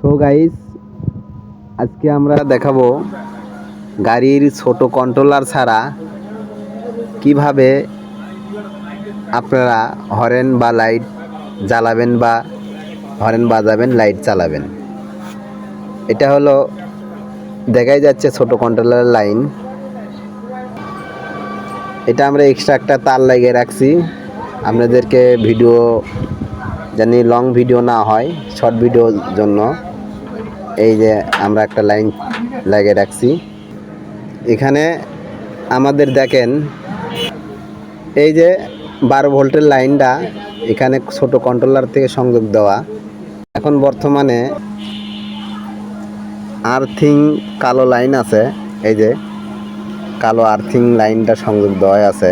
So guys, আজকে আমরা দেখাবো গাড়ির ছোট কন্ট্রোলার ছাড়া কিভাবে আপনারা হরেন বা লাইট জ্বালাবেন বা হরেন বাজাবেন, লাইট চালাবেন। এটা হলো দেখাই যাচ্ছে ছোট কন্ট্রোলারের লাইন। এটা আমরা এক্সট্রা একটা তার লাগিয়ে রাখছি আপনাদেরকে ভিডিও জানি লং ভিডিও না হয়, শর্ট ভিডিওর জন্য। এই যে আমরা একটা লাইন লাগিয়ে রাখছি এখানে। আমাদের দেখেন এই যে 12 ভোল্টের লাইনটা এখানে ছোট কন্ট্রোলার থেকে সংযোগ দেওয়া। এখন বর্তমানে আর্থিং কালো লাইন আছে, এই যে কালো আর্থিং লাইনটা সংযোগ দেওয়া আছে।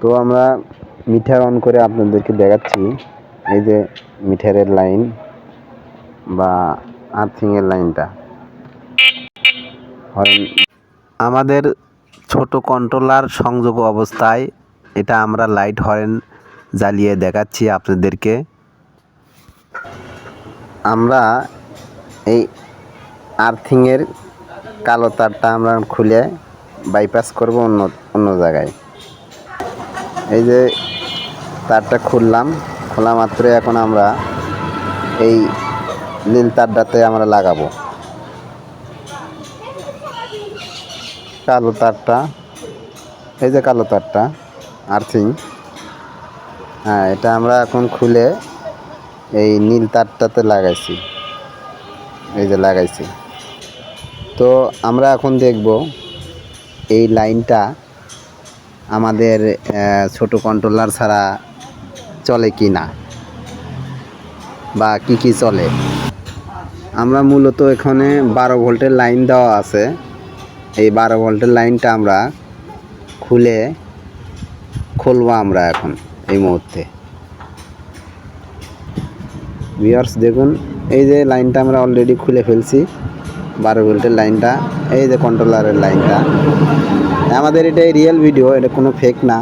তো আমরা মিটার অন করে আপনাদেরকে দেখাচ্ছি। এই যে মিটারের লাইন বা আর্থিংয়ের লাইনটা আমাদের ছোট কন্ট্রোলার সংযোগ অবস্থায় এটা আমরা লাইট হরেন জ্বালিয়ে দেখাচ্ছি আপনাদেরকে। আমরা এই আর্থিংয়ের কালো তারটা আমরা খুলে বাইপাস করব অন্য জায়গায়। এই যে তারটা খুললাম, খোলা মাত্র এখন আমরা এই নীল তারটাতে আমরা লাগাবো কালো তারটা। এই যে কালো তারটা আর্থিং, হ্যাঁ, এটা আমরা এখন খুলে এই নীল তারটাতে লাগাইছি। এই যে লাগাইছি। তো আমরা এখন দেখব এই লাইনটা আমাদের ছোট কন্ট্রোলার ছাড়া চলে কি না বা কি চলে। আমরা মূলত এখানে 12 ভোল্টের লাইন দেওয়া আছে। এই 12 ভোল্টের লাইনটা আমরা খুলবো আমরা এখন এই মুহূর্তে। ভিউয়ার্স দেখুন, এই যে লাইনটা আমরা অলরেডি খুলে ফেলছি, 12 ভোল্টের লাইনটা। এই যে কন্ট্রোলারের লাইনটা আমাদের, এটাই রিয়েল ভিডিও, এটা কোনো ফেক না।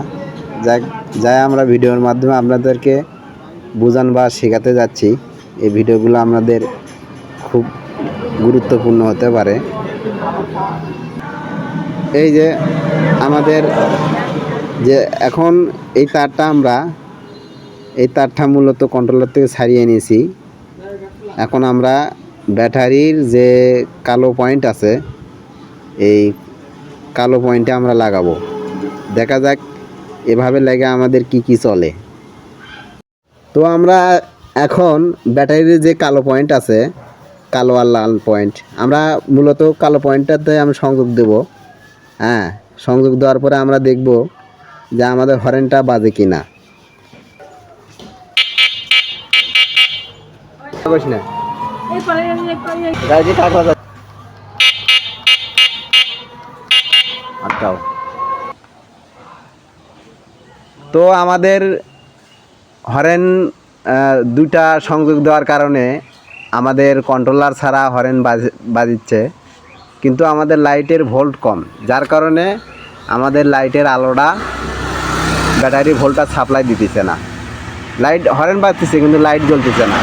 যাই আমরা ভিডিওর মাধ্যমে আপনাদেরকে বোঝান বা শেখাতে যাচ্ছি। এই ভিডিওগুলো আপনাদের খুব গুরুত্বপূর্ণ হতে পারে। এই যে আমাদের যে এখন এই তারটা মূলত কন্ট্রোলার থেকে ছাড়িয়ে নিয়েছি। এখন আমরা ব্যাটারির যে কালো পয়েন্ট আছে, এই কালো পয়েন্টে আমরা লাগাবো। দেখা যাক এভাবে লাগে আমাদের কি চলে। তো আমরা এখন ব্যাটারির যে কালো পয়েন্ট আছে, কালো আর লাল পয়েন্ট, আমরা মূলত কালো পয়েন্টটাতে আমরা সংযোগ দেব। হ্যাঁ, সংযোগ দেওয়ার পরে আমরা দেখব যে আমাদের হরেনটা বাজে কি না। তো আমাদের হরেন দুইটা সংযোগ দেওয়ার কারণে আমাদের কন্ট্রোলার ছাড়া হরেন বাজিচ্ছে, কিন্তু আমাদের লাইটের ভোল্ট কম, যার কারণে আমাদের লাইটের আলোটা ব্যাটারি ভোল্টটা সাপ্লাই দিতেছে না। লাইট হরেন বাজতেছে কিন্তু লাইট জ্বলতেছে না।